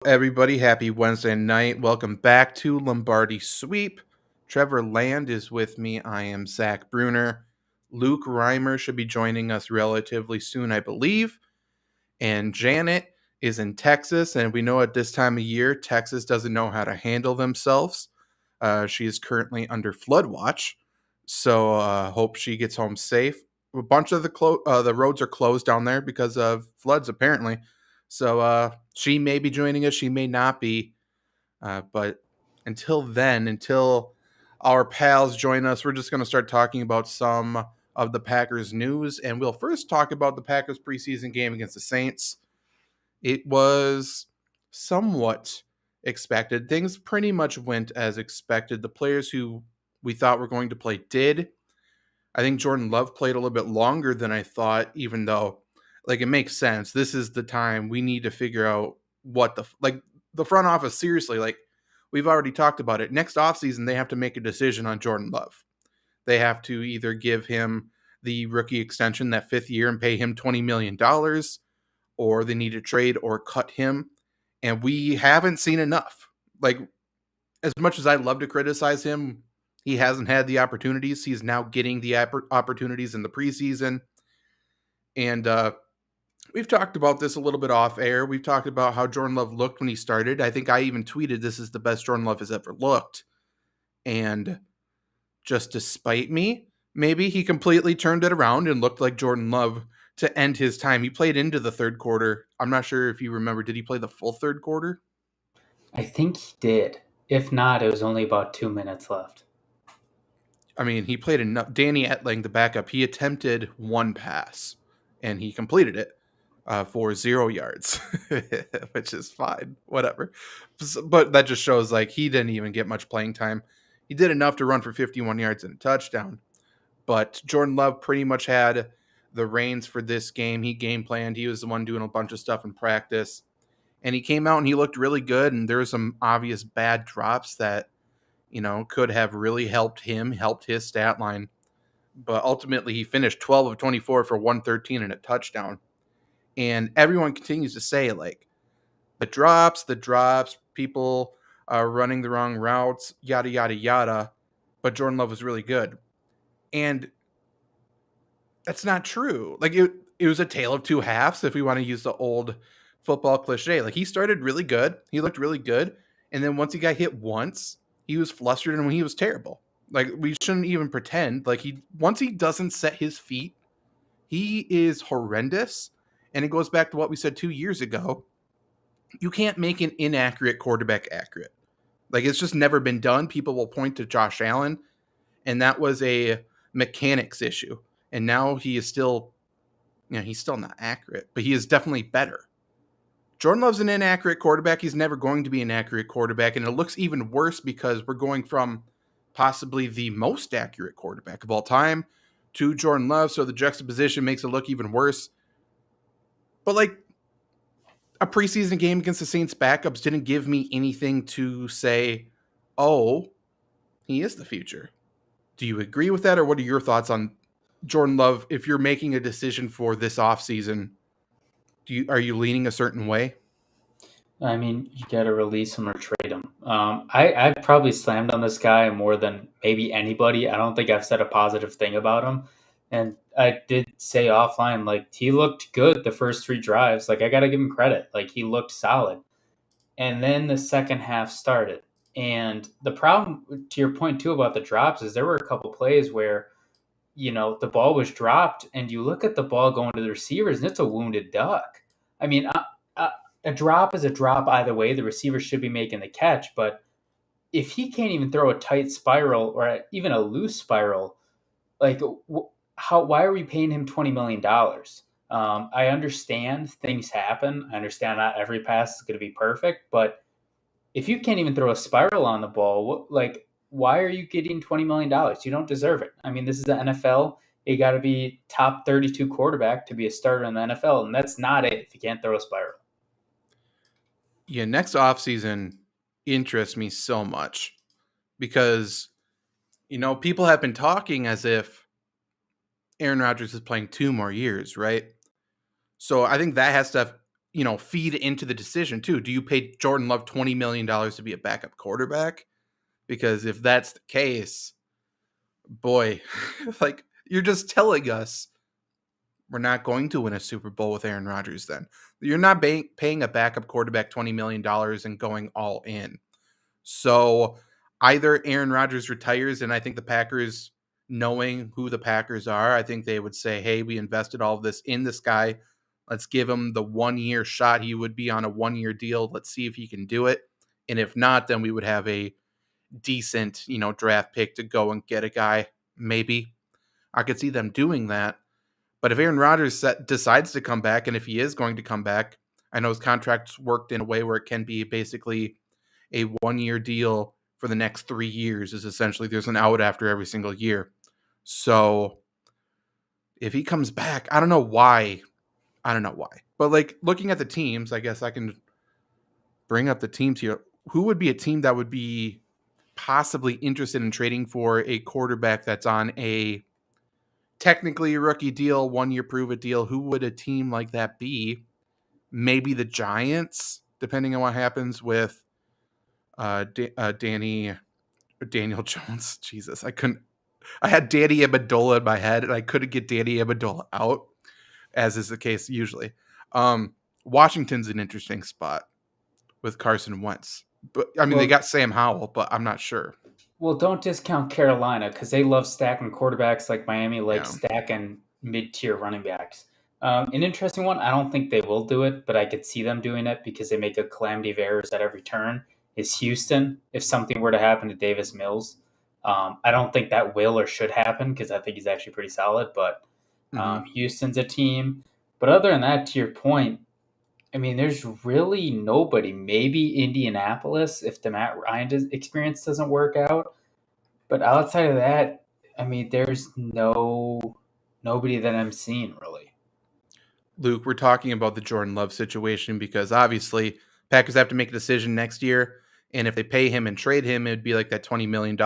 Everybody, happy Wednesday night. Welcome back to Lombardi Sweep. Trevor Land is with me. I am Zach Bruner. Luke Reimer should be joining us relatively soon, I believe. And Janet is in Texas. And we know at this time of year, Texas doesn't know how to handle themselves. She is currently under flood watch. So hope she gets home safe. A bunch of the roads are closed down there because of floods, apparently. So she may be joining us. She may not be. But until then, until our pals join us, we're just going to start talking about some of the Packers news. And we'll first talk about the Packers preseason game against the Saints. It was somewhat expected. Things pretty much went as expected. The players who we thought were going to play did. I think Jordan Love played a little bit longer than I thought, even though, like, it makes sense. This is the time we need to figure out what the front office, seriously, like, we've already talked about it. Next offseason, they have to make a decision on Jordan Love. They have to either give him the rookie extension, that 5th year, and pay him $20 million, or they need to trade or cut him. And we haven't seen enough. Like, as much as I love to criticize him, he hasn't had the opportunities. He's now getting the opportunities in the preseason. And we've talked about this a little bit off air. We've talked about how Jordan Love looked when he started. I think I even tweeted this is the best Jordan Love has ever looked. And just to spite me, maybe he completely turned it around and looked like Jordan Love to end his time. He played into the third quarter. I'm not sure if you remember. Did he play the full third quarter? I think he did. If not, it was only about 2 minutes left. I mean, he played enough. Danny Etling, the backup, he attempted one pass and he completed it for 0 yards, which is fine. Whatever. But that just shows like he didn't even get much playing time. He did enough to run for 51 yards and a touchdown. But Jordan Love pretty much had the reins for this game. He game planned. He was the one doing a bunch of stuff in practice. And he came out and he looked really good. And there were some obvious bad drops that, could have really helped his stat line. But ultimately, he finished 12 of 24 for 113 and a touchdown. And everyone continues to say, like, the drops, people are running the wrong routes, yada, yada, yada. But Jordan Love was really good. And that's not true. Like, it was a tale of two halves, if we want to use the old football cliche. Like, he started really good. He looked really good. And then once he got hit once, he was flustered and he was terrible. Like, we shouldn't even pretend. Like, once he doesn't set his feet, he is horrendous. And it goes back to what we said 2 years ago. You can't make an inaccurate quarterback accurate. Like, it's just never been done. People will point to Josh Allen, and that was a mechanics issue. And now he is still, he's still not accurate, but he is definitely better. Jordan Love's an inaccurate quarterback. He's never going to be an accurate quarterback. And it looks even worse because we're going from possibly the most accurate quarterback of all time to Jordan Love. So the juxtaposition makes it look even worse. But like, a preseason game against the Saints backups didn't give me anything to say, oh, he is the future. Do you agree with that? Or what are your thoughts on Jordan Love? If you're making a decision for this offseason, are you leaning a certain way? I mean, you got to release him or trade him. I've probably slammed on this guy more than maybe anybody. I don't think I've said a positive thing about him. And I did say offline, like, he looked good the first 3 drives. Like, I got to give him credit. Like, he looked solid. And then the second half started. And the problem, to your point, too, about the drops is there were a couple plays where, the ball was dropped and you look at the ball going to the receivers and it's a wounded duck. I mean, a drop is a drop either way. The receiver should be making the catch, but if he can't even throw a tight spiral or even a loose spiral, like why are we paying him $20 million? I understand things happen. I understand not every pass is going to be perfect, but if you can't even throw a spiral on the ball, why are you getting $20 million? You don't deserve it. I mean, this is the NFL. You got to be top 32 quarterback to be a starter in the NFL, and that's not it if you can't throw a spiral. Yeah, next offseason interests me so much because, people have been talking as if Aaron Rodgers is playing 2 more years, right? So I think that has to feed into the decision too. Do you pay Jordan Love $20 million to be a backup quarterback? Because if that's the case, boy, like you're just telling us we're not going to win a Super Bowl with Aaron Rodgers then. You're not paying a backup quarterback $20 million and going all in. So either Aaron Rodgers retires, and I think the Packers, knowing who the Packers are, I think they would say, hey, we invested all of this in this guy. Let's give him the 1 year shot. He would be on a 1 year deal. Let's see if he can do it. And if not, then we would have a decent, draft pick to go and get a guy. Maybe I could see them doing that. But if Aaron Rodgers decides to come back, and if he is going to come back, I know his contract's worked in a way where it can be basically a 1 year deal for the next 3 years. Is essentially there's an out after every single year. So if he comes back, I don't know why. But like looking at the teams, I guess I can bring up the teams here. Who would be a team that would be possibly interested in trading for a quarterback that's on a technically a rookie deal, 1 year prove it deal? Who would a team like that be? Maybe the Giants, depending on what happens with Daniel Jones. Jesus, I had Danny Amendola in my head, and I couldn't get Danny Amendola out, as is the case usually. Washington's an interesting spot with Carson Wentz. But I mean, they got Sam Howell, but I'm not sure. Well, don't discount Carolina because they love stacking quarterbacks like Miami likes Yeah. stacking mid-tier running backs. An interesting one, I don't think they will do it, but I could see them doing it because they make a calamity of errors at every turn, is Houston, if something were to happen to Davis Mills. I don't think that will or should happen because I think he's actually pretty solid, but Houston's a team. But other than that, to your point, I mean, there's really nobody. Maybe Indianapolis if the Matt Ryan experience doesn't work out. But outside of that, I mean, there's nobody that I'm seeing really. Luke, we're talking about the Jordan Love situation because obviously Packers have to make a decision next year. And if they pay him and trade him, it'd be like that $20 million.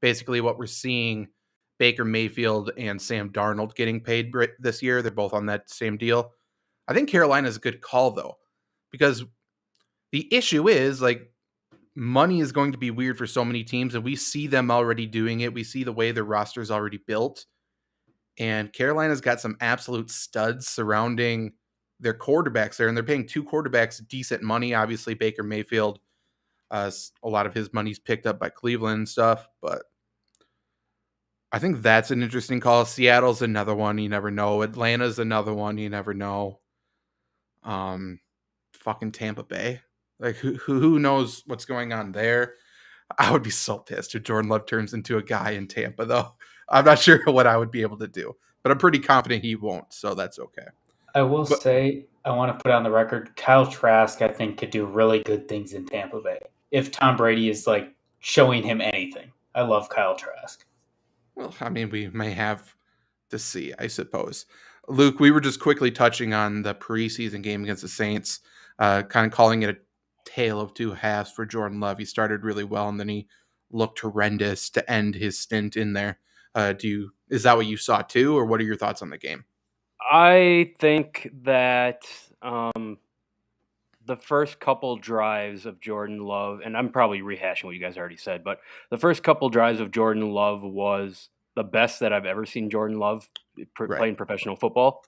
Basically, what we're seeing Baker Mayfield and Sam Darnold getting paid this year. They're both on that same deal. I think Carolina's a good call, though, because the issue is like money is going to be weird for so many teams, and we see them already doing it. We see the way their roster is already built. And Carolina's got some absolute studs surrounding their quarterbacks there, and they're paying two quarterbacks decent money. Obviously, Baker Mayfield, a lot of his money's picked up by Cleveland and stuff, but I think that's an interesting call. Seattle's another one, you never know. Atlanta's another one, you never know. Fucking Tampa Bay. Like, who knows what's going on there? I would be so pissed if Jordan Love turns into a guy in Tampa, though. I'm not sure what I would be able to do, but I'm pretty confident he won't, so that's okay. I will But say, I want to put on the record, Kyle Trask, I think, could do really good things in Tampa Bay if Tom Brady is like showing him anything. I love Kyle Trask. well, I mean, we may have to see, I suppose. Luke, we were just quickly touching on the preseason game against the Saints, kind of calling it a tale of two halves for Jordan Love. He started really well, and then he looked horrendous to end his stint in there. Is that what you saw too, or what are your thoughts on the game? I think that the first couple drives of Jordan Love, and I'm probably rehashing what you guys already said, but the first couple drives of Jordan Love was the best that I've ever seen Jordan Love playing professional football.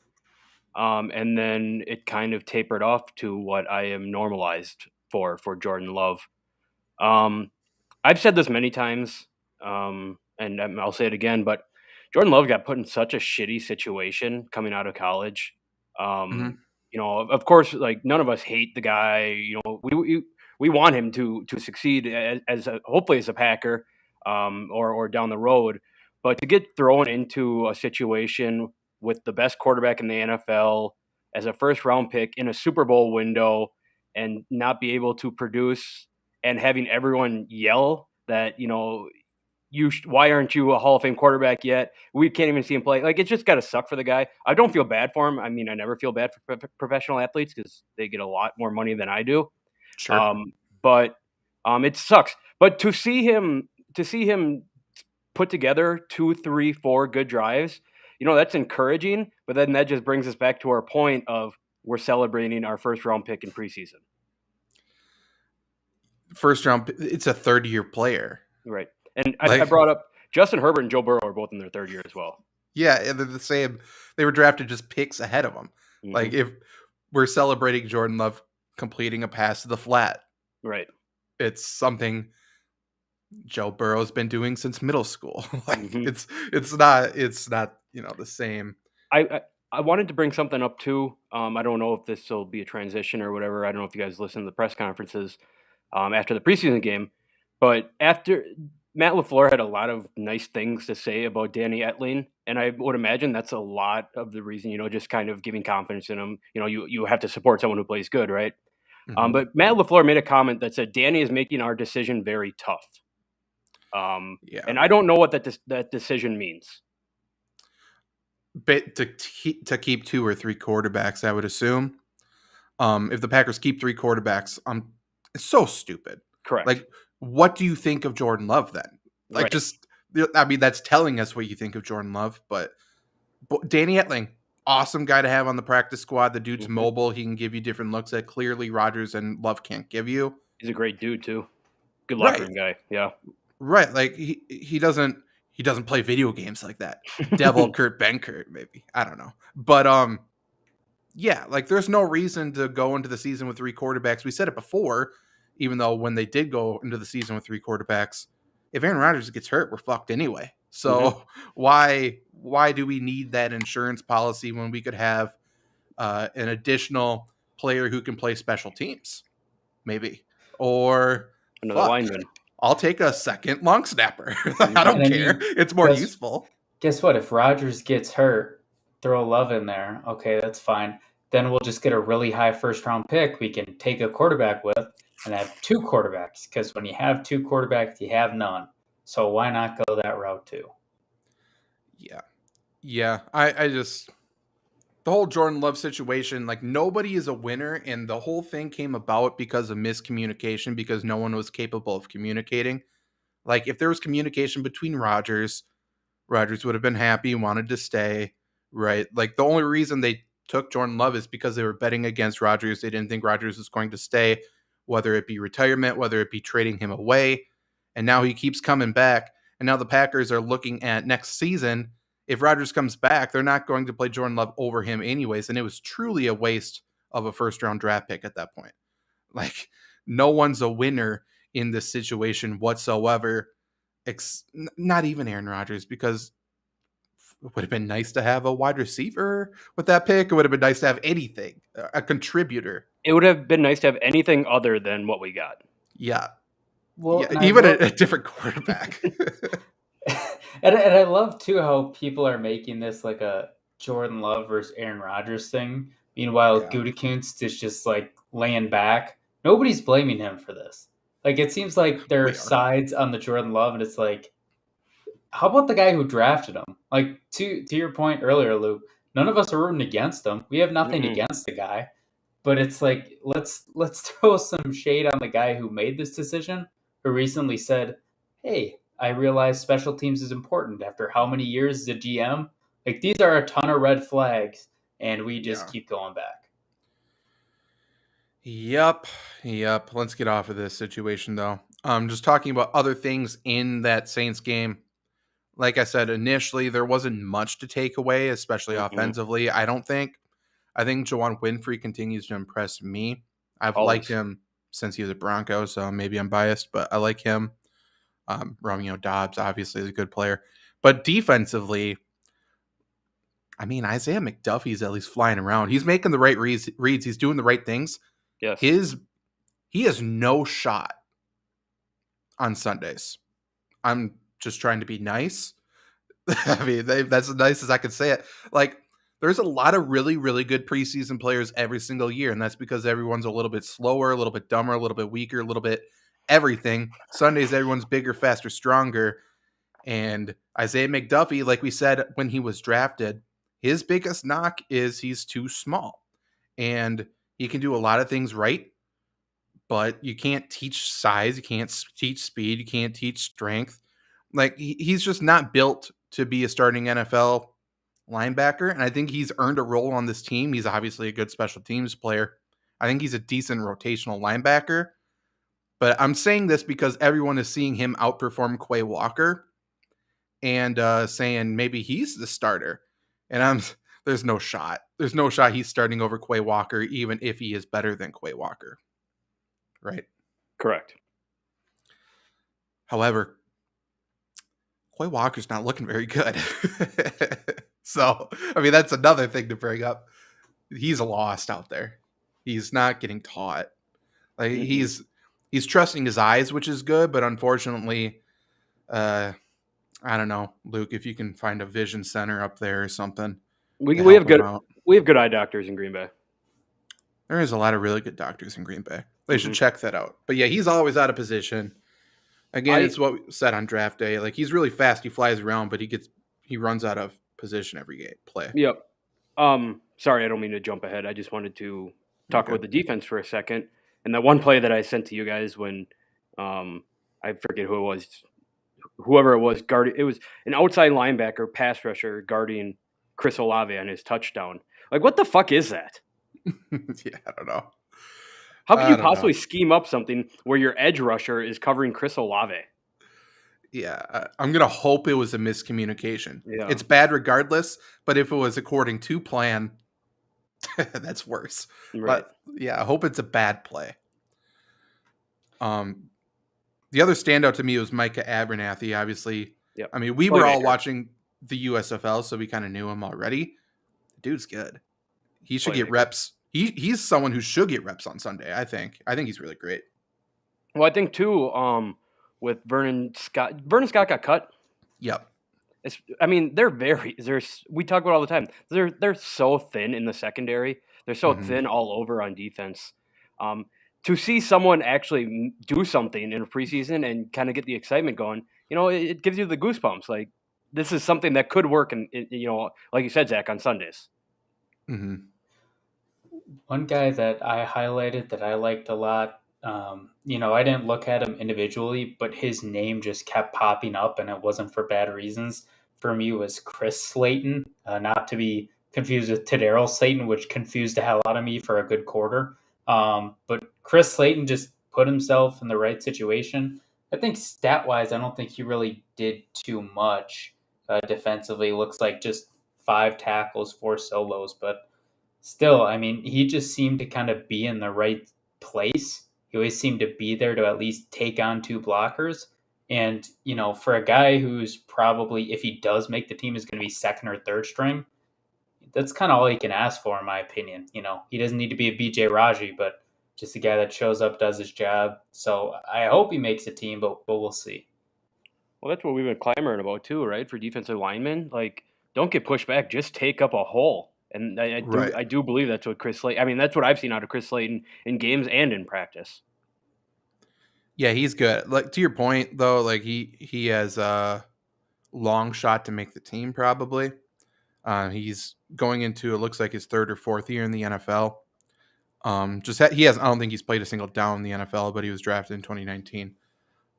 And then it kind of tapered off to what I am normalized for Jordan Love. I've said this many times, and I'll say it again, but Jordan Love got put in such a shitty situation coming out of college. Mm-hmm. Of course, like none of us hate the guy. We want him to succeed hopefully as a Packer, or down the road. But to get thrown into a situation with the best quarterback in the NFL as a first round pick in a Super Bowl window and not be able to produce, and having everyone yell that, why aren't you a Hall of Fame quarterback yet? We can't even see him play. Like, it's just got to suck for the guy. I don't feel bad for him. I mean, I never feel bad for professional athletes because they get a lot more money than I do. Sure. But it sucks. But to see him put together 2, 3, 4 good drives, that's encouraging. But then that just brings us back to our point of we're celebrating our first round pick in preseason. First round, it's a third-year player. Right. And I brought up Justin Herbert and Joe Burrow are both in their third year as well. Yeah, and they're the same. They were drafted just picks ahead of them. Mhm. Like, if we're celebrating Jordan Love completing a pass to the flat, Right. it's something Joe Burrow's been doing since middle school. Like, it's not the same. I wanted to bring something up too. I don't know if this will be a transition or whatever. I don't know if you guys listen to the press conferences after the preseason game, but after Matt LaFleur had a lot of nice things to say about Danny Etling, and I would imagine that's a lot of the reason, just kind of giving confidence in him. You have to support someone who plays good, right? Mhm. But Matt LaFleur made a comment that said Danny is making our decision very tough. Yeah. And I don't know what that decision means. But to keep 2 or 3 quarterbacks, I would assume. If the Packers keep 3 quarterbacks, it's so stupid. Correct. Like, what do you think of Jordan Love then? Like, Right. that's telling us what you think of Jordan Love. But Danny Etling, awesome guy to have on the practice squad. The dude's mobile. He can give you different looks that clearly Rodgers and Love can't give you. He's a great dude too. Good locker room guy. Yeah. Right. Like, he doesn't play video games like that. Devil Kurt Benkert, maybe. I don't know. But yeah, like, there's no reason to go into the season with 3 quarterbacks. We said it before, even though when they did go into the season with 3 quarterbacks, if Aaron Rodgers gets hurt, we're fucked anyway. So why do we need that insurance policy when we could have an additional player who can play special teams, maybe, or another lineman? I'll take a second long snapper. I don't care. It's more useful. Guess what? If Rodgers gets hurt, throw Love in there. Okay, that's fine. Then we'll just get a really high first-round pick we can take a quarterback with and have 2 quarterbacks. Because when you have 2 quarterbacks, you have none. So why not go that route too? Yeah. I just, the whole Jordan Love situation, like, nobody is a winner, and the whole thing came about because of miscommunication, because no one was capable of communicating. Like, if there was communication between Rodgers would have been happy, wanted to stay, right? Like, the only reason they took Jordan Love is because they were betting against Rodgers. They didn't think Rodgers was going to stay, whether it be retirement, whether it be trading him away. And now he keeps coming back. And now the Packers are looking at next season. If Rodgers comes back, they're not going to play Jordan Love over him anyways. And it was truly a waste of a first-round draft pick at that point. Like, no one's a winner in this situation whatsoever. Not even Aaron Rodgers, because it would have been nice to have a wide receiver with that pick. It would have been nice to have anything, a contributor. It would have been nice to have anything other than what we got. Yeah. Well, yeah, even a different quarterback. And I love too how people are making this like a Jordan Love versus Aaron Rodgers thing. Meanwhile, Gutekunst is just like laying back. Nobody's blaming him for this. Like, it seems like there are sides on the Jordan Love, and it's like, how about the guy who drafted him? Like, to your point earlier, Luke, none of us are rooting against him. We have nothing against the guy, but it's like, let's throw some shade on the guy who made this decision, who recently said, "Hey, I realize special teams is important after how many years as a GM? Like, these are a ton of red flags, and we just keep going back." Yep. Let's get off of this situation, though. Just talking about other things in that Saints game. Like I said, initially, there wasn't much to take away, especially offensively, I don't think. I think Juwan Winfrey continues to impress me. I've liked him since he was a Bronco, so maybe I'm biased, but I like him. Romeo Dobbs, obviously, is a good player. But defensively, I mean, Isaiah McDuffie's at least flying around. He's making the right reads. He's doing the right things. Yes. He has no shot on Sundays. I'm just trying to be nice. I mean, that's as nice as I can say it. Like, there's a lot of really, really good preseason players every single year, and that's because everyone's a little bit slower, a little bit dumber, a little bit weaker, a little bit everything. Sundays, everyone's bigger, faster, stronger. And Isaiah McDuffie, like we said when he was drafted, his biggest knock is he's too small. And he can do a lot of things right, but you can't teach size, you can't teach speed, you can't teach strength. Like, he's just not built to be a starting NFL linebacker, and I think he's earned a role on this team. He's obviously a good special teams player. I think he's a decent rotational linebacker. But I'm saying this because everyone is seeing him outperform Quay Walker and saying maybe he's the starter. And there's no shot. There's no shot he's starting over Quay Walker, even if he is better than Quay Walker. Right? Correct. However, Quay Walker's not looking very good. So, I mean, that's another thing to bring up. He's lost out there. He's not getting taught. Like he's trusting his eyes, which is good, but unfortunately, I don't know, Luke, if you can find a vision center up there or something. We have good eye doctors in Green Bay. There is a lot of really good doctors in Green Bay. They should check that out. But yeah, he's always out of position. Again, it's what we said on draft day. Like he's really fast. He flies around, but he runs out of position every game play. Yep. Sorry, I don't mean to jump ahead. I just wanted to talk about the defense for a second. And that one play that I sent to you guys when I forget who it was, whoever it was, it was an outside linebacker pass rusher guarding Chris Olave on his touchdown. Like, what the fuck is that? Yeah, I don't know. How could you possibly scheme up something where your edge rusher is covering Chris Olave? Yeah, I'm going to hope it was a miscommunication. Yeah. It's bad regardless, but if it was according to plan, that's worse. Right. But yeah, I hope it's a bad play. The other standout to me was Micah Abernathy, obviously. Yep. I mean, we were all watching the USFL, so we kind of knew him already. The dude's good. He should get reps. He's someone who should get reps on Sunday, I think. I think he's really great. Well, I think, too, with Vernon Scott got cut. Yep. I mean, we talk about it all the time. They're so thin in the secondary. They're so thin all over on defense. To see someone actually do something in a preseason and kind of get the excitement going, it gives you the goosebumps. Like, this is something that could work, and like you said, Zach, on Sundays. Mm-hmm. One guy that I highlighted that I liked a lot, I didn't look at him individually, but his name just kept popping up, and it wasn't for bad reasons. For me, was Chris Slayton, not to be confused with Tadaro Slayton, which confused the hell out of me for a good quarter. But Chris Slayton just put himself in the right situation. I think stat-wise, I don't think he really did too much defensively. Looks like just 5 tackles, 4 solos, but still, I mean, he just seemed to kind of be in the right place. He always seemed to be there to at least take on 2 blockers. And, for a guy who's probably, if he does make the team, is going to be second or third string, that's kind of all he can ask for, in my opinion. He doesn't need to be a BJ Raji, but just a guy that shows up, does his job. So I hope he makes a team, but we'll see. Well, that's what we've been clamoring about too, right? For defensive linemen, like, don't get pushed back, just take up a hole. And I do believe that's what Chris Slayton. I mean, that's what I've seen out of Chris Slayton in games and in practice. Yeah, he's good. Like, to your point though, like he has a long shot to make the team probably. He's going into, it looks like, his 3rd or 4th year in the NFL. I don't think he's played a single down in the NFL, but he was drafted in 2019.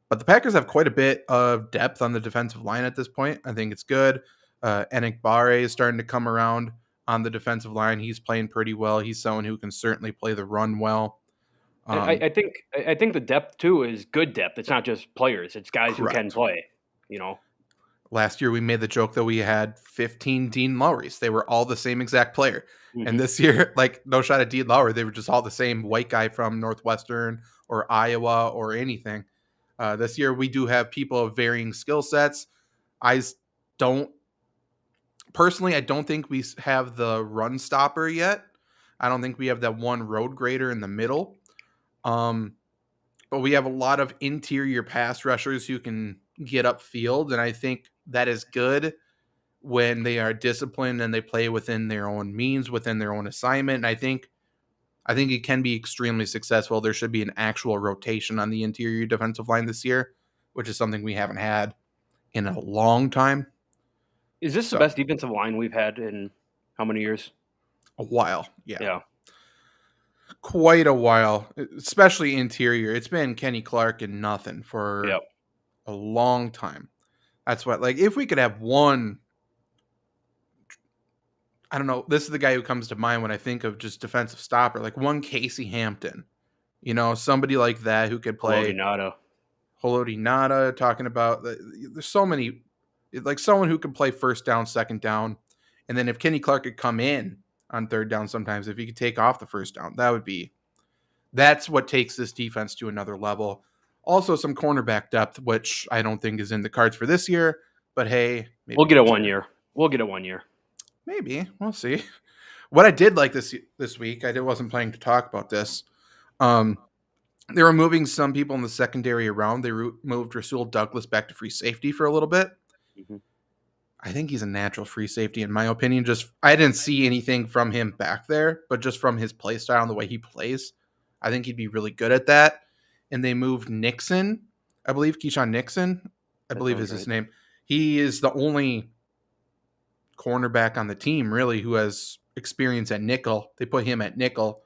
But the Packers have quite a bit of depth on the defensive line at this point. I think it's good. Enik Bare is starting to come around on the defensive line. He's playing pretty well. He's someone who can certainly play the run well. I think the depth too is good depth. It's not just players; it's guys who can play. Last year we made the joke that we had 15 Dean Lowrys. They were all the same exact player. Mm-hmm. And this year, like, no shot at Dean Lowry. They were just all the same white guy from Northwestern or Iowa or anything. This year we do have people of varying skill sets. I don't think we have the run stopper yet. I don't think we have that one road grader in the middle. But we have a lot of interior pass rushers who can get upfield, and I think that is good when they are disciplined and they play within their own means, within their own assignment. And I think it can be extremely successful. There should be an actual rotation on the interior defensive line this year, which is something we haven't had in a long time. Is this the best defensive line we've had in how many years? A while, yeah. Yeah. Quite a while, especially interior. It's been Kenny Clark and nothing for a long time. That's what, like, if we could have one I don't know. This is the guy who comes to mind when I think of just defensive stopper, like one Casey Hampton. Somebody like that who could play. Haloti Nada, talking about there's so many, like someone who can play first down, second down, and then if Kenny Clark could come in on third down, sometimes if he could take off the first down, that's what takes this defense to another level. Also, some cornerback depth, which I don't think is in the cards for this year, but hey, maybe we'll get it 1 year. We'll get it 1 year. Maybe we'll see. What I did like this week, I wasn't planning to talk about this. They were moving some people in the secondary around. They moved Rasul Douglas back to free safety for a little bit. Mm-hmm. I think he's a natural free safety, in my opinion. I didn't see anything from him back there, but just from his play style and the way he plays, I think he'd be really good at that. And they moved Nixon, I believe, Keyshawn Nixon, I believe is his name. He is the only cornerback on the team, really, who has experience at nickel. They put him at nickel.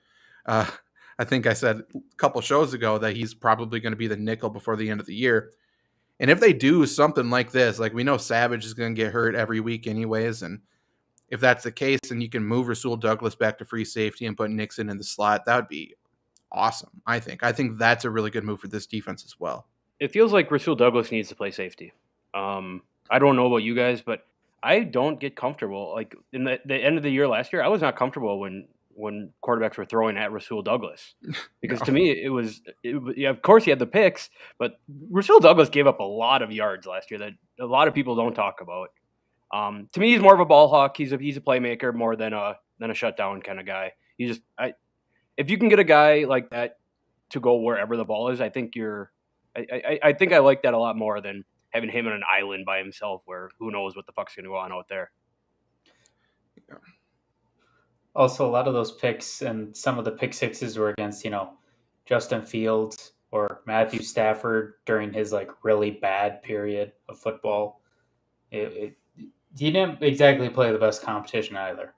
I think I said a couple shows ago that he's probably going to be the nickel before the end of the year. And if they do something like this, like we know Savage is going to get hurt every week anyways, and if that's the case, then you can move Rasul Douglas back to free safety and put Nixon in the slot. That would be awesome, I think. I think that's a really good move for this defense as well. It feels like Rasul Douglas needs to play safety. I don't know about you guys, but I don't get comfortable. Like in the end of the year last year, I was not comfortable when quarterbacks were throwing at Rasul Douglas. Because to me, yeah, of course he had the picks, but Rasul Douglas gave up a lot of yards last year that a lot of people don't talk about. To me, he's more of a ball hawk. He's a playmaker more than a shutdown kind of guy. If you can get a guy like that to go wherever the ball is, I think I think I like that a lot more than having him on an island by himself where who knows what the fuck's going to go on out there. Yeah. Also, a lot of those picks and some of the pick sixes were against, Justin Fields or Matthew Stafford during his really bad period of football. He didn't exactly play the best competition either.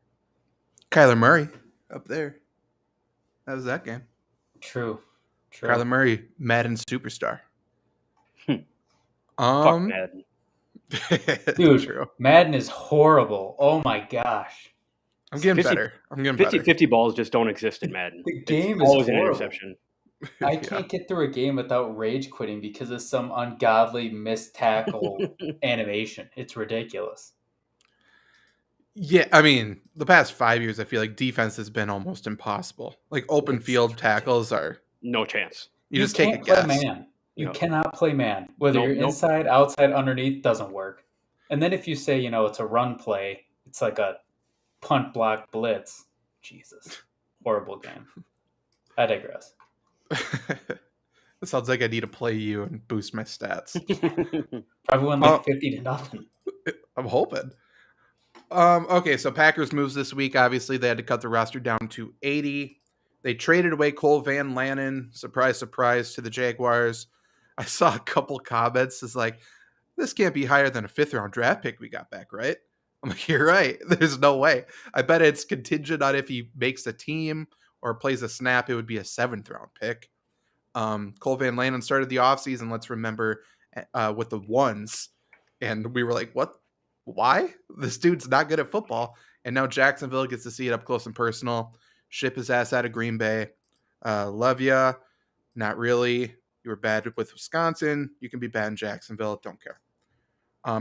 Kyler Murray up there. That was that game. True. Kyler Murray, Madden superstar. Fuck Madden. Dude, True. Madden is horrible. Oh my gosh. I'm getting better. 50 balls just don't exist in Madden. The game is always horrible. An interception. I can't get through a game without rage quitting because of some ungodly missed tackle animation. It's ridiculous. Yeah, I mean, the past 5 years, I feel like defense has been almost impossible. Like open field tackles are no chance. You just take a guess. Man. You cannot play man. Whether you're inside, outside, underneath, doesn't work. And then if you say, it's a run play, it's like a punt block blitz. Jesus. Horrible game. I digress. It sounds like I need to play you and boost my stats. Probably won 50-0. I'm hoping. Okay, so Packers moves this week. Obviously, they had to cut the roster down to 80. They traded away Cole Van Lannon. Surprise, surprise to the Jaguars. I saw a couple comments. It's like, this can't be higher than a 5th-round draft pick we got back, right? I'm like, you're right. There's no way. I bet it's contingent on if he makes the team or plays a snap, it would be a 7th-round pick. Cole Van Lannon started the offseason, let's remember, with the ones. And we were like, what? Why? This dude's not good at football. And now Jacksonville gets to see it up close and personal. Ship his ass out of Green Bay. Love ya. Not really. You were bad with Wisconsin. You can be bad in Jacksonville. Don't care.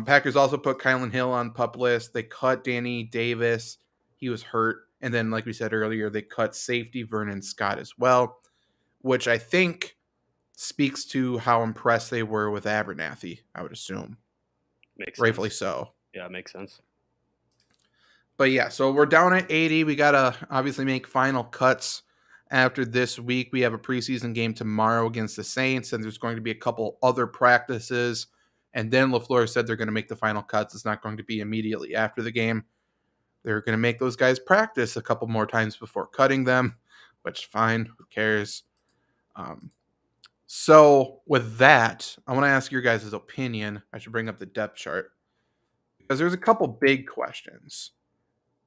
Packers also put Kylan Hill on PUP list. They cut Danny Davis. He was hurt. And then, like we said earlier, they cut safety Vernon Scott as well, which I think speaks to how impressed they were with Abernathy, I would assume. Makes Rightfully sense. so. Yeah, it makes sense. But yeah, so we're down at 80. We got to obviously make final cuts after this week. We have a preseason game tomorrow against the Saints, and there's going to be a couple other practices. And then LaFleur said they're going to make the final cuts. It's not going to be immediately after the game. They're going to make those guys practice a couple more times before cutting them, which fine. Who cares? So with that, I want to ask your guys' opinion. I should bring up the depth chart because there's a couple big questions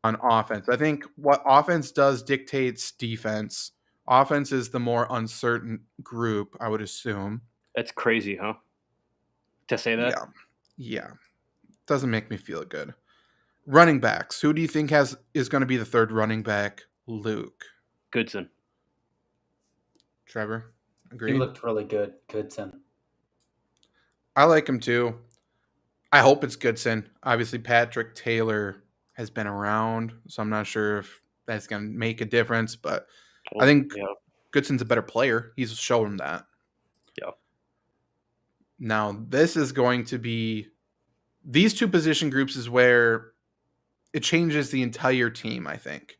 on offense. I think what offense does dictates defense. Offense is the more uncertain group, I would assume. That's crazy, huh? To say that? Yeah. Doesn't make me feel good. Running backs. Who do you think is going to be the third running back? Luke. Goodson. Trevor. He Agree? looked really good, Goodson. I like him too. I hope it's Goodson. Obviously, Patrick Taylor has been around, so I'm not sure if that's going to make a difference, but I think Goodson's a better player. He's shown that. Yeah. Now, this is going to be these two position groups is where it changes the entire team, I think.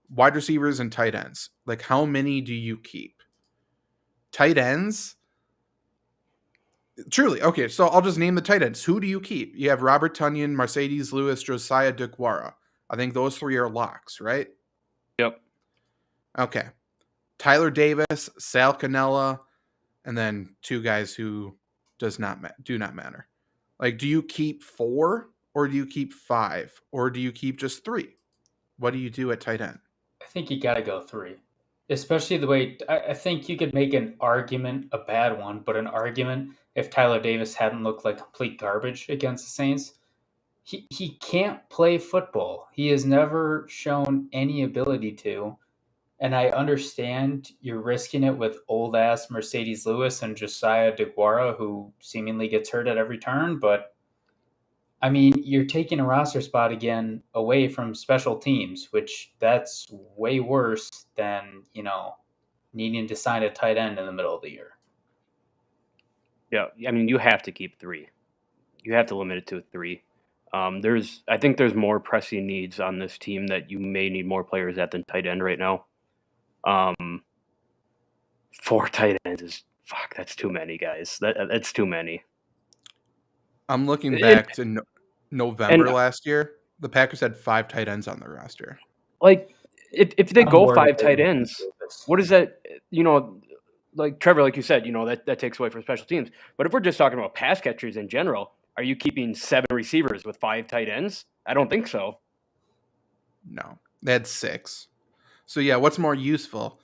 Wide receivers and tight ends. Like, how many do you keep? Tight ends? Truly. Okay, so I'll just name the tight ends. Who do you keep? You have Robert Tonyan, Mercedes Lewis, Josiah DeGuara. I think those three are locks, right? Yep. Okay. Tyler Davis, Sal Cannella, and then two guys who do not matter. Like, do you keep 4 or do you keep 5 or do you keep just 3? What do you do at tight end? I think you got to go 3, especially the way I think you could make an argument, a bad one, but an argument if Tyler Davis hadn't looked like complete garbage against the Saints. He can't play football. He has never shown any ability to. And I understand you're risking it with old ass Mercedes Lewis and Josiah DeGuara, who seemingly gets hurt at every turn. But I mean, you're taking a roster spot again away from special teams, which that's way worse than, needing to sign a tight end in the middle of the year. Yeah. I mean, you have to keep 3. You have to limit it to 3. I think there's more pressing needs on this team that you may need more players at than tight end right now. 4 tight ends is that's too many, guys. That's too many. I'm looking back to November last year. The Packers had 5 tight ends on their roster. Like, if they go 5 tight ends, what is that? Like Trevor, like you said, that takes away from special teams. But if we're just talking about pass catchers in general, are you keeping 7 receivers with 5 tight ends? I don't think so. No, they had 6. So yeah, what's more useful?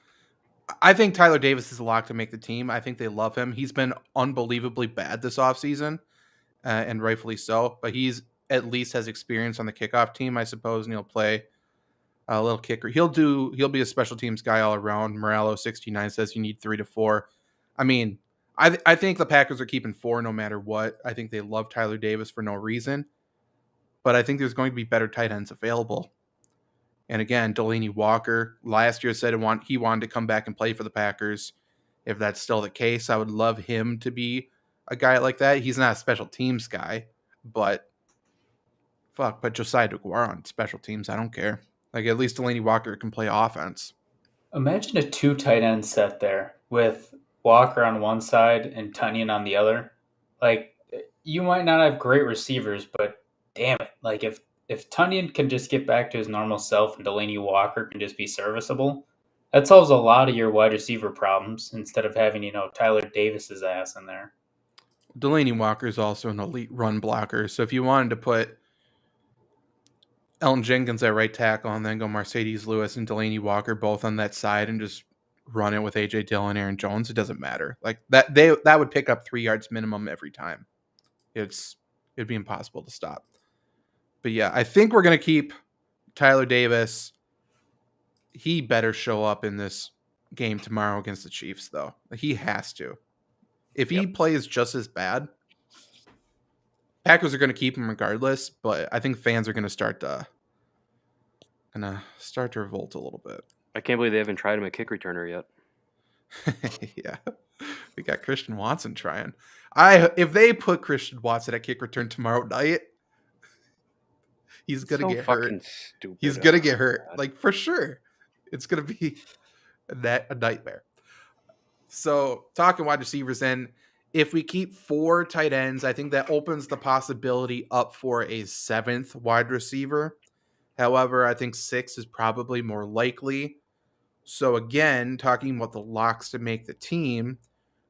I think Tyler Davis is a lock to make the team. I think they love him. He's been unbelievably bad this offseason, and rightfully so. But he's at least has experience on the kickoff team, I suppose, and he'll play a little kicker. He'll be a special teams guy all around. Morallo69 says you need 3 to 4. I mean, I think the Packers are keeping 4 no matter what. I think they love Tyler Davis for no reason. But I think there's going to be better tight ends available. And again, Delaney Walker last year said he wanted to come back and play for the Packers. If that's still the case, I would love him to be a guy like that. He's not a special teams guy, but put Josiah DeGuara on special teams. I don't care. Like, at least Delaney Walker can play offense. Imagine a 2 tight end set there with Walker on one side and Tonyan on the other. Like, you might not have great receivers, but damn it. Like, if Tonyan can just get back to his normal self and Delaney Walker can just be serviceable, that solves a lot of your wide receiver problems instead of having, Tyler Davis's ass in there. Delaney Walker is also an elite run blocker. So if you wanted to put Elton Jenkins at right tackle and then go Mercedes Lewis and Delaney Walker both on that side and just run it with A.J. Dillon, Aaron Jones, it doesn't matter. Like, that would pick up 3 yards minimum every time. It'd be impossible to stop. But yeah, I think we're going to keep Tyler Davis. He better show up in this game tomorrow against the Chiefs, though. He has to. If he plays just as bad, Packers are going to keep him regardless, but I think fans are going to start to revolt a little bit. I can't believe they haven't tried him at kick returner yet. Yeah. We got Christian Watson trying. If they put Christian Watson at kick return tomorrow night, he's going to get hurt. Stupid. He's going to get hurt. God. Like, for sure. It's going to be a nightmare. So, talking wide receivers then, if we keep 4 tight ends, I think that opens the possibility up for a 7th wide receiver. However, I think 6 is probably more likely. So again, talking about the locks to make the team,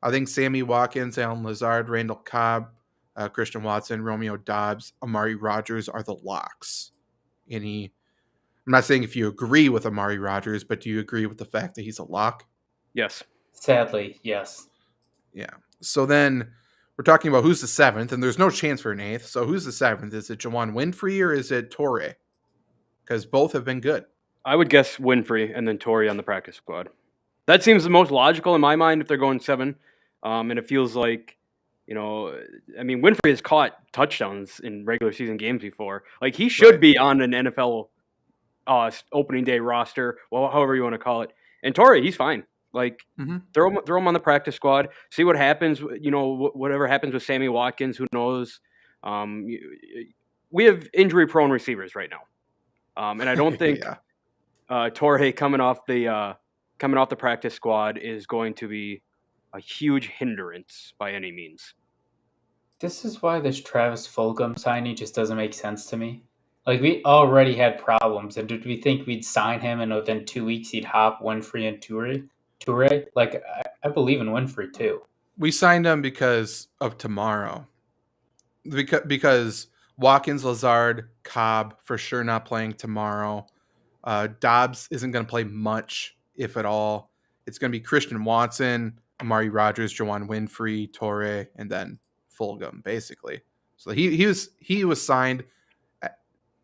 I think Sammy Watkins, Allen Lazard, Randall Cobb, Christian Watson, Romeo Doubs, Amari Rodgers are the locks. I'm not saying if you agree with Amari Rodgers, but do you agree with the fact that he's a lock? Yes. Sadly, yes. Yeah. So then we're talking about who's the 7th, and there's no chance for an 8th. So who's the 7th? Is it Juwan Winfrey or is it Torre? Because both have been good. I would guess Winfrey and then Torrey on the practice squad. That seems the most logical in my mind if they're going 7. And it feels like, Winfrey has caught touchdowns in regular season games before. Like, he should be on an NFL opening day roster, well, however you want to call it. And Torrey, he's fine. Like, throw him on the practice squad. See what happens. Whatever happens with Sammy Watkins, who knows? We have injury-prone receivers right now, and I don't think Torrey coming off the practice squad is going to be a huge hindrance by any means. This is why this Travis Fulgham signing just doesn't make sense to me. Like, we already had problems, and did we think we'd sign him and within 2 weeks he'd hop Winfrey and Toure? Like, I believe in Winfrey too. We signed him because of tomorrow. Because Watkins, Lazard, Cobb for sure not playing tomorrow. Dobbs isn't going to play much, if at all. It's going to be Christian Watson, Amari Rodgers, Juwan Winfrey, Torre, and then Fulgham, basically. So he was signed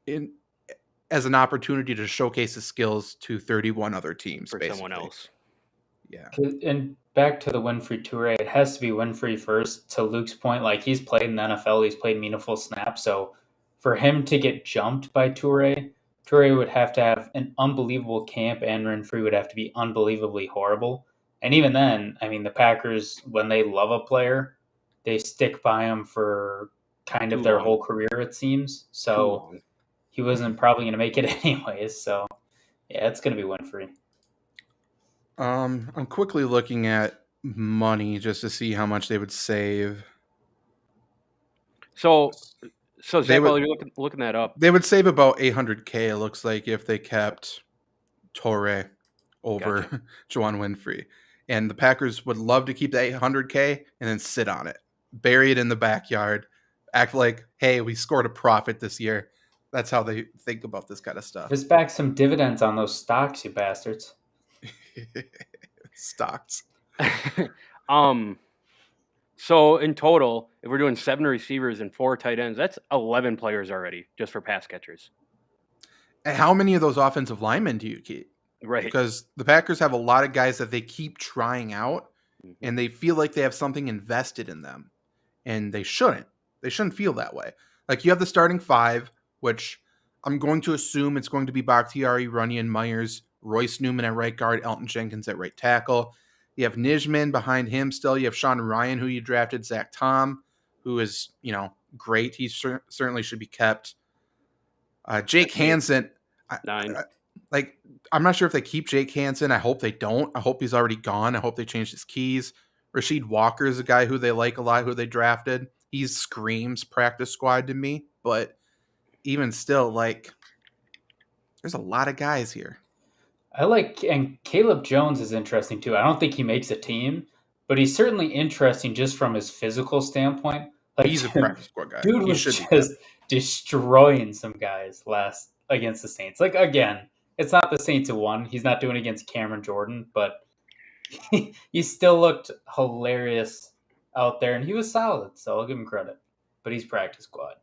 as an opportunity to showcase his skills to 31 other teams. For basically. Someone else. Yeah. And back to the Winfrey Toure, it has to be Winfrey first. To Luke's point, like, he's played in the NFL, he's played meaningful snaps. So for him to get jumped by Toure would have to have an unbelievable camp, and Winfrey would have to be unbelievably horrible. And even then, I mean, the Packers, when they love a player, they stick by him for kind of their whole career, it seems. So he wasn't probably going to make it anyways. So, yeah, it's going to be Winfrey. I'm quickly looking at money just to see how much they would save. So Zach, while you're looking that up, they would save about $800K. It looks like if they kept Torre over Juwan Winfrey, and the Packers would love to keep the $800K and then sit on it, bury it in the backyard, act like, hey, we scored a profit this year. That's how they think about this kind of stuff. Just back some dividends on those stocks, you bastards. Stocks. So in total, if we're doing 7 receivers and 4 tight ends, that's 11 players already just for pass catchers. And how many of those offensive linemen do you keep? Right. Because the Packers have a lot of guys that they keep trying out, and they feel like they have something invested in them, and they shouldn't. They shouldn't feel that way. Like, you have the starting 5, which I'm going to assume it's going to be Bakhtiari, Runyon, Myers, Royce Newman at right guard, Elton Jenkins at right tackle. You have Nijman behind him still. You have Sean Ryan, who you drafted, Zach Tom, who is, great. He certainly should be kept. Jake Hansen. 9. I'm not sure if they keep Jake Hansen. I hope they don't. I hope he's already gone. I hope they change his keys. Rasheed Walker is a guy who they like a lot, who they drafted. He screams practice squad to me, but even still, there's a lot of guys here. And Caleb Jones is interesting too. I don't think he makes a team, but he's certainly interesting just from his physical standpoint. He's a practice squad guy. Dude was just destroying some guys last against the Saints. Like, again, it's not the Saints who won. He's not doing it against Cameron Jordan, but he still looked hilarious out there, and he was solid, so I'll give him credit. But he's practice squad.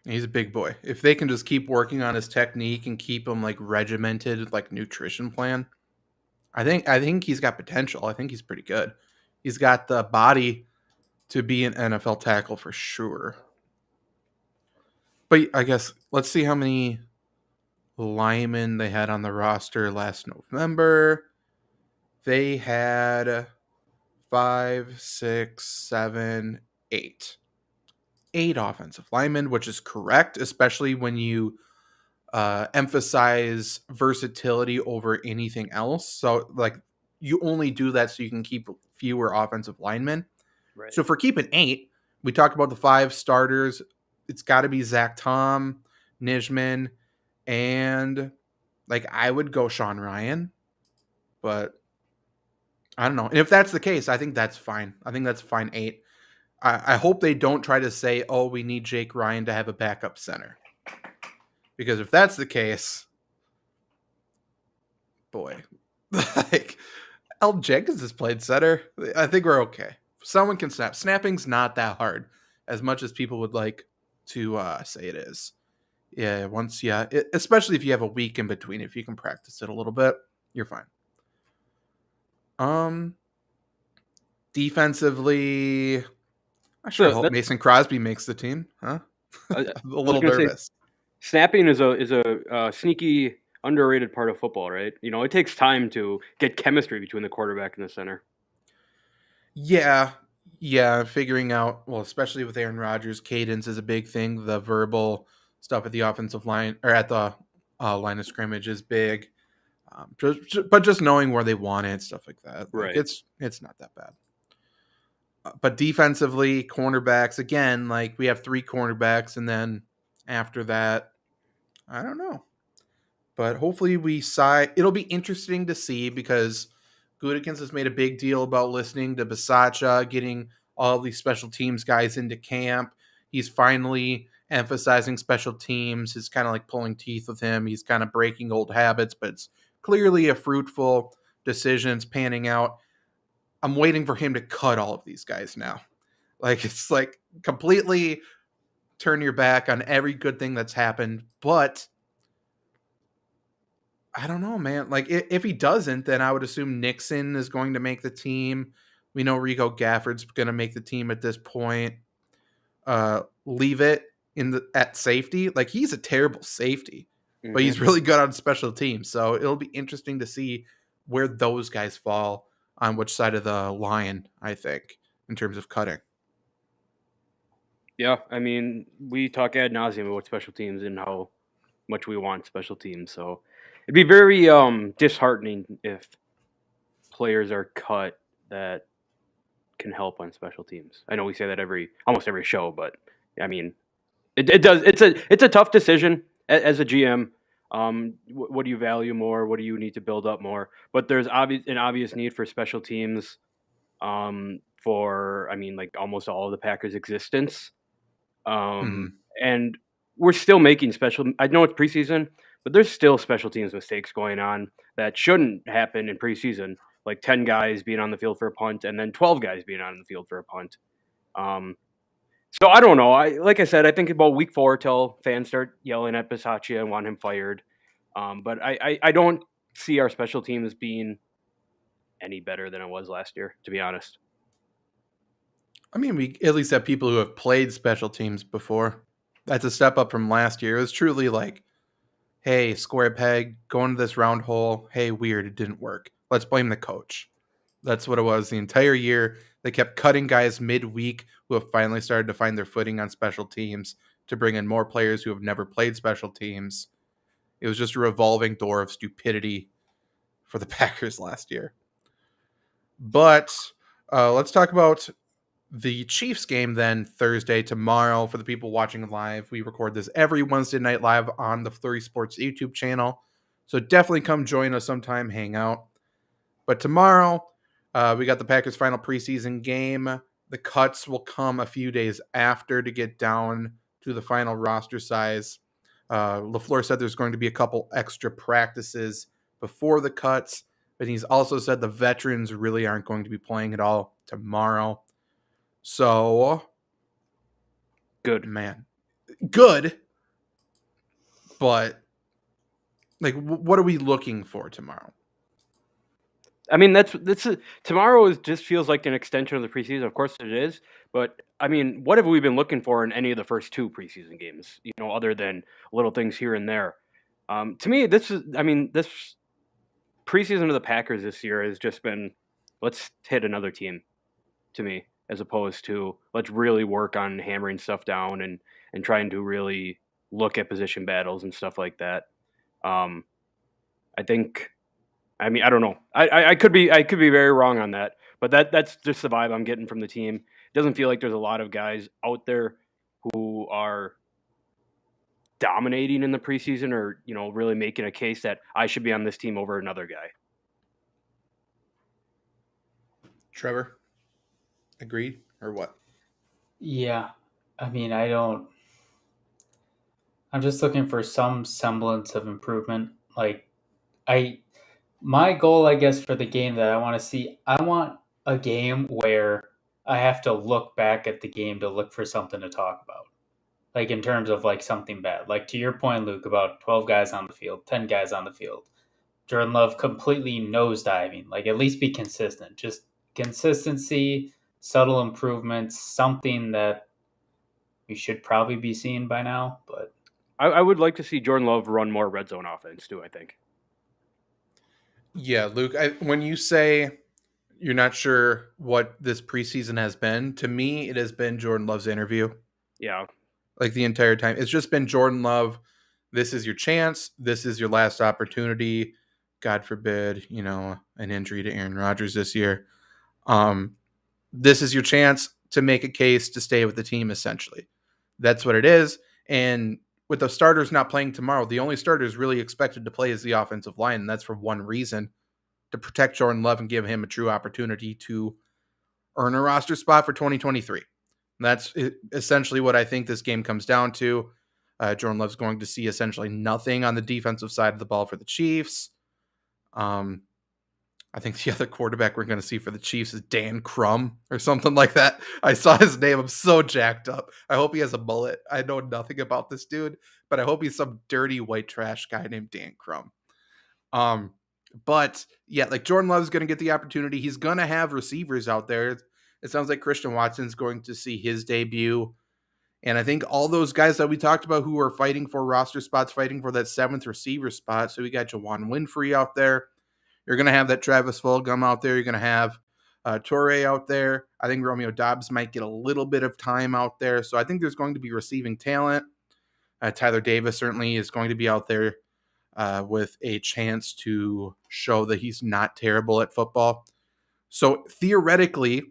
He's a big boy. If they can just keep working on his technique and keep him regimented, nutrition plan, I think he's got potential. I think he's pretty good. He's got the body to be an NFL tackle for sure. But I guess let's see how many linemen they had on the roster last November. They had 5, 6, 7, 8. 8 offensive linemen, which is correct, especially when you emphasize versatility over anything else. So, you only do that so you can keep fewer offensive linemen. Right. So, if we're keeping 8, we talked about the 5 starters. It's got to be Zach Tom, Nijman, and I would go Sean Ryan, but I don't know. And if that's the case, I think that's fine. I think that's fine 8. I hope they don't try to say, oh, we need Jake Ryan to have a backup center. Because if that's the case, boy, Elton Jenkins has played center. I think we're okay. Someone can snap. Snapping's not that hard, as much as people would like to say it is. Yeah, especially if you have a week in between, if you can practice it a little bit, you're fine. Defensively, I sure hope Mason Crosby makes the team, huh? I a little nervous. Snapping is a sneaky underrated part of football, right? It takes time to get chemistry between the quarterback and the center. Yeah, figuring out, well, especially with Aaron Rodgers, cadence is a big thing. The verbal stuff at the offensive line or at the line of scrimmage is big. But just knowing where they want it, stuff like that. Right. It's not that bad. But defensively, cornerbacks, again, like we have 3 cornerbacks, and then after that, I don't know. But hopefully it'll be interesting to see because Gutekunst has made a big deal about listening to Bisaccia, getting all of these special teams guys into camp. He's finally emphasizing special teams. It's kind of like pulling teeth with him. He's kind of breaking old habits, but it's clearly a fruitful decision. It's panning out. I'm waiting for him to cut all of these guys now. Like, it's like completely turn your back on every good thing that's happened. But I don't know, man. Like, if he doesn't, then I would assume Nixon is going to make the team. We know Rico Gafford's going to make the team at this point. Leave it at safety. Like, he's a terrible safety, but he's really good on special teams. So it'll be interesting to see where those guys fall on which side of the line, I think, in terms of cutting. Yeah, I mean, we talk ad nauseum about special teams and how much we want special teams. So it'd be very disheartening if players are cut that can help on special teams. I know we say that almost every show, but I mean, it does. It's a tough decision as a GM. What do you value more? What do you need to build up more? But there's an obvious need for special teams. For like almost all of the Packers' existence. And we're still making I know it's preseason, but there's still special teams mistakes going on that shouldn't happen in preseason, like 10 guys being on the field for a punt and then 12 guys being on the field for a punt. So I don't know. Like I said, I think about week 4 till fans start yelling at Bisaccia and want him fired. But I don't see our special teams being any better than it was last year, to be honest. I mean, we at least have people who have played special teams before. That's a step up from last year. It was truly like, hey, square peg, go into this round hole. Hey, weird, it didn't work. Let's blame the coach. That's what it was the entire year. They kept cutting guys midweek who have finally started to find their footing on special teams to bring in more players who have never played special teams. It was just a revolving door of stupidity for the Packers last year. But let's talk about the Chiefs game then Thursday, tomorrow. For the people watching live, we record this every Wednesday night live on the Flurry Sports YouTube channel. So definitely come join us sometime, hang out. But tomorrow, we got the Packers' final preseason game. The cuts will come a few days after to get down to the final roster size. LaFleur said there's going to be a couple extra practices before the cuts, but he's also said the veterans really aren't going to be playing at all tomorrow. So, good, man, good. But like, what are we looking for tomorrow? I mean, tomorrow just feels like an extension of the preseason. Of course it is, but I mean, what have we been looking for in any of the first 2 preseason games? Other than little things here and there. To me, this preseason of the Packers this year has just been, let's hit another team. To me, as opposed to let's really work on hammering stuff down and trying to really look at position battles and stuff like that. I don't know. I could be very wrong on that, but that's just the vibe I'm getting from the team. It doesn't feel like there's a lot of guys out there who are dominating in the preseason or, really making a case that I should be on this team over another guy. Trevor? Agreed or what? Yeah. I mean, I'm just looking for some semblance of improvement. Like, my goal, I guess, for the game that I want to see, I want a game where I have to look back at the game to look for something to talk about. Like in terms of like something bad. Like to your point, Luke, about 12 guys on the field, 10 guys on the field. Jordan Love completely nosediving. Like at least be consistent. Just consistency, subtle improvements, something that we should probably be seeing by now. But I would like to see Jordan Love run more red zone offense too, I think. Yeah, Luke, when you say you're not sure what this preseason has been, to me, it has been Jordan Love's interview. Yeah. Like the entire time. It's just been Jordan Love. This is your chance. This is your last opportunity. God forbid, an injury to Aaron Rodgers this year. This is your chance to make a case to stay with the team, essentially. That's what it is. And with the starters not playing tomorrow, the only starters really expected to play is the offensive line. And that's for one reason, to protect Jordan Love and give him a true opportunity to earn a roster spot for 2023. That's essentially what I think this game comes down to. Jordan Love's going to see essentially nothing on the defensive side of the ball for the Chiefs. I think the other quarterback we're going to see for the Chiefs is Dan Crum or something like that. I saw his name. I'm so jacked up. I hope he has a mullet. I know nothing about this dude, but I hope he's some dirty white trash guy named Dan Crum. But yeah, like Jordan Love's going to get the opportunity. He's going to have receivers out there. It sounds like Christian Watson's going to see his debut. And I think all those guys that we talked about who are fighting for roster spots, fighting for that 7th receiver spot. So we got Juwan Winfrey out there. You're going to have that Travis Fulgham out there. You're going to have Torrey out there. I think Romeo Doubs might get a little bit of time out there. So I think there's going to be receiving talent. Tyler Davis certainly is going to be out there with a chance to show that he's not terrible at football. So theoretically,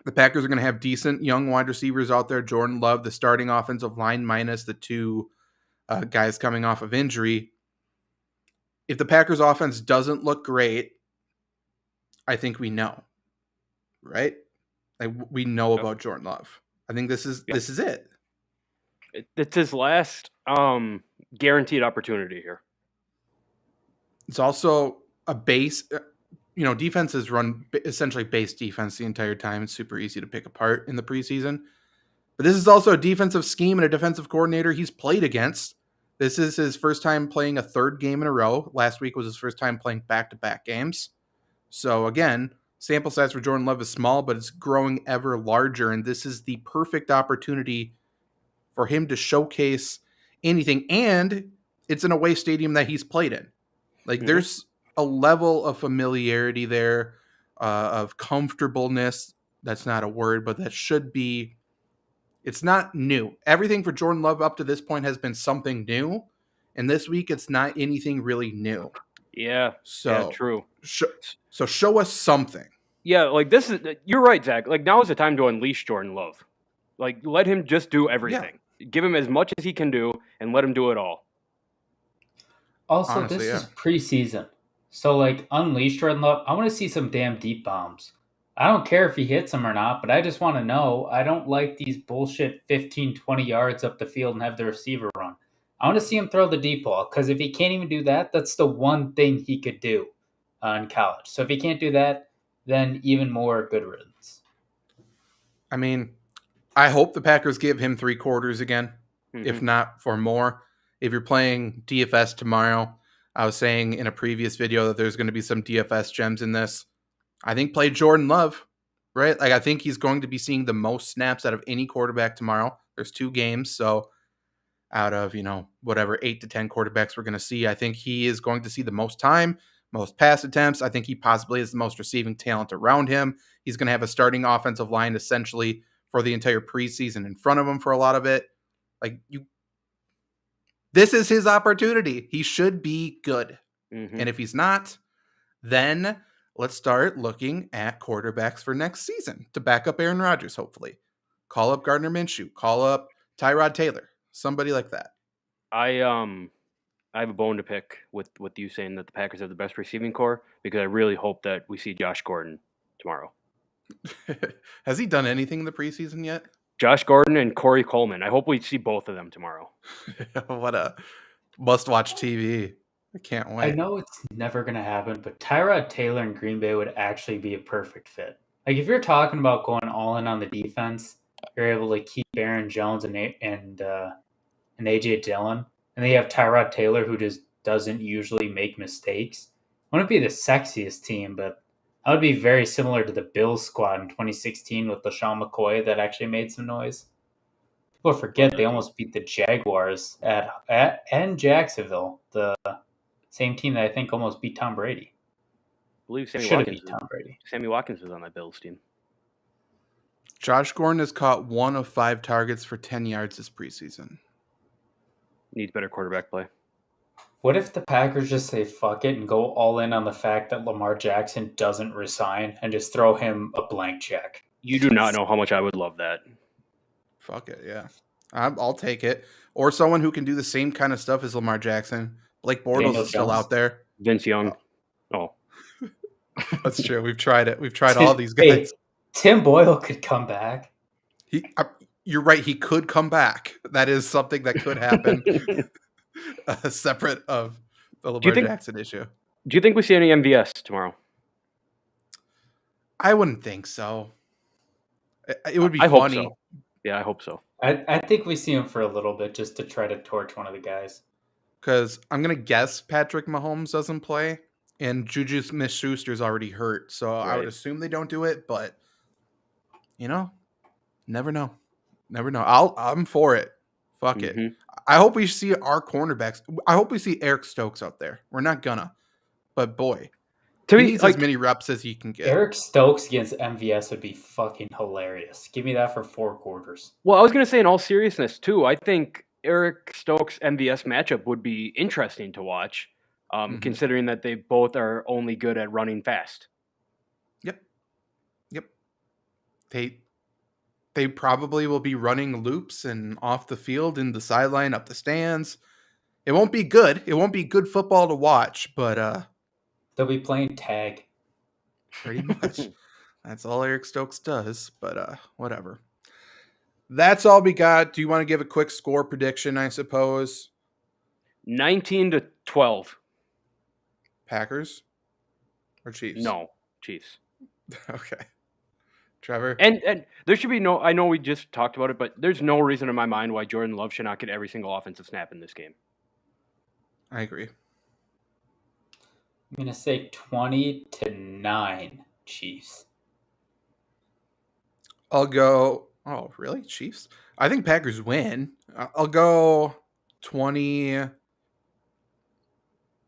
the Packers are going to have decent young wide receivers out there. Jordan Love, the starting offensive line, minus the 2 guys coming off of injury. If the Packers offense doesn't look great, I think we know, right? Like we know about Jordan Love. I think this is it. It's his last guaranteed opportunity here. It's also a base. Defenses run essentially base defense the entire time. It's super easy to pick apart in the preseason. But this is also a defensive scheme and a defensive coordinator he's played against. This is his first time playing a 3rd game in a row. Last week was his first time playing back-to-back games. So again, sample size for Jordan Love is small, but it's growing ever larger. And this is the perfect opportunity for him to showcase anything. And it's an away stadium that he's played in. Like there's a level of familiarity there, of comfortableness. That's not a word, but that should be. It's not new. Everything for Jordan Love up to this point has been something new. And this week, it's not anything really new. Yeah. So, yeah, true. So show us something. Yeah, like this is. You're right, Zach. Like now is the time to unleash Jordan Love. Like let him just do everything. Yeah. Give him as much as he can do, and let him do it all. Also, honestly, this is preseason. So, like, unleash Jordan Love. I want to see some damn deep bombs. I don't care if he hits them or not, but I just want to know. I don't like these bullshit 15, 20 yards up the field and have the receiver run. I want to see him throw the deep ball, because if he can't even do that, that's the one thing he could do in college. So if he can't do that, then even more good riddance. I mean, I hope the Packers give him 3 quarters again, if not for more. If you're playing DFS tomorrow, I was saying in a previous video that there's going to be some DFS gems in this. I think play Jordan Love, right? Like I think he's going to be seeing the most snaps out of any quarterback tomorrow. There's 2 games, so out of, whatever 8 to 10 quarterbacks we're going to see, I think he is going to see the most time, most pass attempts. I think he possibly has the most receiving talent around him. He's going to have a starting offensive line essentially for the entire preseason in front of him for a lot of it. This is his opportunity. He should be good. And if he's not, then let's start looking at quarterbacks for next season to back up Aaron Rodgers, hopefully. Call up Gardner Minshew. Call up Tyrod Taylor. Somebody like that. I have a bone to pick with you saying that the Packers have the best receiving core, because I really hope that we see Josh Gordon tomorrow. Has he done anything in the preseason yet? Josh Gordon and Corey Coleman. I hope we see both of them tomorrow. What a must-watch TV. I can't wait. I know it's never going to happen, but Tyrod Taylor in Green Bay would actually be a perfect fit. Like if you're talking about going all in on the defense, you're able to keep Aaron Jones and AJ Dillon, and they have Tyrod Taylor who just doesn't usually make mistakes. Wouldn't be the sexiest team, but that would be very similar to the Bills squad in 2016 with LaShawn McCoy that actually made some noise. People forget they almost beat the Jaguars and Jacksonville, the same team that I think almost beat Tom Brady. I believe Should have beat Tom Brady. Sammy Watkins was on that Bills team. Josh Gordon has caught 1 of 5 targets for 10 yards this preseason. Needs better quarterback play. What if the Packers just say fuck it and go all in on the fact that Lamar Jackson doesn't resign and just throw him a blank check? You do not know how much I would love that. Fuck it, yeah. I'll take it. Or someone who can do the same kind of stuff as Lamar Jackson. Blake Bortles Daniel is still Jones. out there. Vince Young. Oh. That's true. We've tried it. We've tried all these guys. Hey, Tim Boyle could come back. You're right. He could come back. That is something that could happen. Separate of the Lamar Jackson issue. Do you think we see any MVS tomorrow? I wouldn't think so. It would be funny. Hope so. Yeah, I hope so. I think we see him for a little bit just to try to torch one of the guys. Because I'm going to guess Patrick Mahomes doesn't play, and Juju Smith-Schuster's already hurt. So I would assume they don't do it, but, never know. Never know. I'm for it. Fuck it. I hope we see our cornerbacks. I hope we see Eric Stokes out there. We're not gonna. But boy, he needs as many reps as he can get. Eric Stokes against MVS would be fucking hilarious. Give me that for 4 quarters. Well, I was going to say in all seriousness, too, I think Eric Stokes MVS matchup would be interesting to watch, considering that they both are only good at running fast. Yep. They probably will be running loops and off the field, in the sideline, up the stands. It won't be good. It won't be good football to watch, but they'll be playing tag. Pretty much. That's all Eric Stokes does, but whatever. That's all we got. Do you want to give a quick score prediction, I suppose? 19-12. Packers or Chiefs? No, Chiefs. Okay. Trevor? And there should be no, I know we just talked about it, but there's no reason in my mind why Jordan Love should not get every single offensive snap in this game. I agree. I'm going to say 20-9 Chiefs. I'll go, oh, really? Chiefs? I think Packers win. I'll go 20.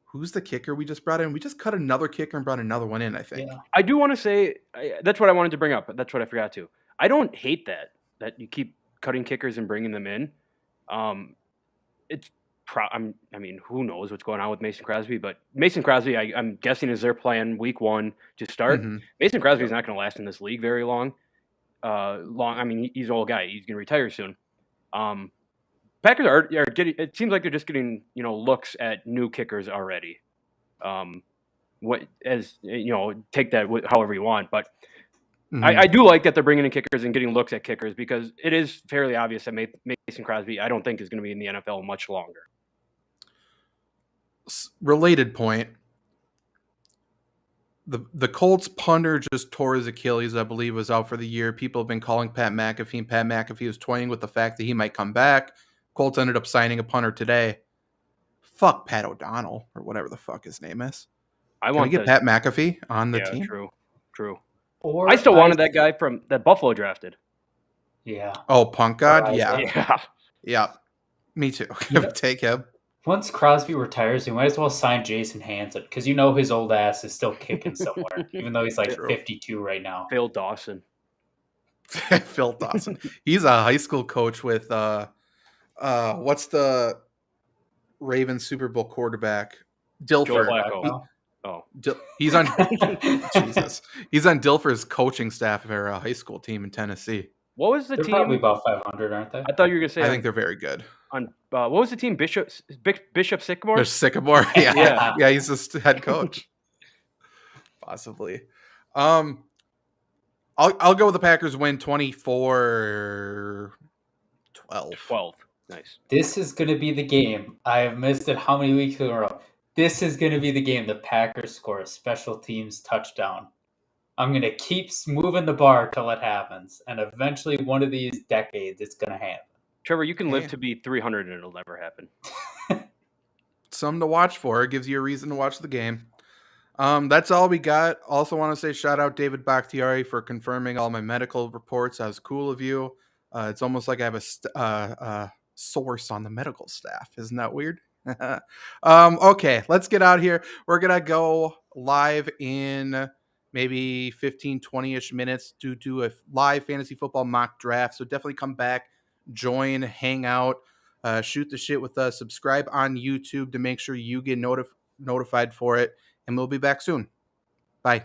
Who's the kicker we just brought in? We just cut another kicker and brought another one in, I think. Yeah. I do want to say, that's what I wanted to bring up, but that's what I forgot to. I don't hate that you keep cutting kickers and bringing them in. It's I mean, who knows what's going on with Mason Crosby, but Mason Crosby, I'm guessing, is their plan week 1 to start. Mason Crosby is not going to last in this league very long. I mean, he's an old guy. He's going to retire soon. Packers are getting. It seems like they're just getting looks at new kickers already. Take that however you want, but I do like that they're bringing in kickers and getting looks at kickers, because it is fairly obvious that Mason Crosby, I don't think, is going to be in the NFL much longer. Related point. The Colts punter just tore his Achilles, I believe, was out for the year. People have been calling Pat McAfee, and Pat McAfee was toying with the fact that he might come back. Colts ended up signing a punter today. Fuck Pat O'Donnell, or whatever the fuck his name is. Can we get Pat McAfee on the team? True. I still wanted that guy from that Buffalo drafted. Yeah. Oh, Punk God? Yeah. Me too. Take him. Once Crosby retires, we might as well sign Jason Hanson, because his old ass is still kicking somewhere, even though he's like 52 right now. Phil Dawson. Phil Dawson. He's a high school coach with what's the Ravens Super Bowl quarterback? Dilfer. He's on Jesus. He's on Dilfer's coaching staff of our high school team in Tennessee. What was the They're team? Probably about 500, aren't they? I thought you were gonna say. I think they're very good. On what was the team? Bishop Sycamore. There's Sycamore. Yeah. He's just head coach. Possibly. I'll go with the Packers win 24-12. 12. Nice. This is going to be the game. I have missed it how many weeks in a row. This is going to be the game. The Packers score a special teams touchdown. I'm going to keep moving the bar till it happens. And eventually, one of these decades, it's going to happen. Trevor, you can live Hey. to be 300 and it'll never happen. Something to watch for. It gives you a reason to watch the game. That's all we got. Also want to say shout out David Bakhtiari for confirming all my medical reports. That was cool of you. It's almost like I have a source on the medical staff. Isn't that weird? Okay, let's get out of here. We're going to go live in maybe 15, 20-ish minutes to do a live fantasy football mock draft. So definitely come back, join, hang out, shoot the shit with us. Subscribe on YouTube to make sure you get notified for it. And we'll be back soon. Bye.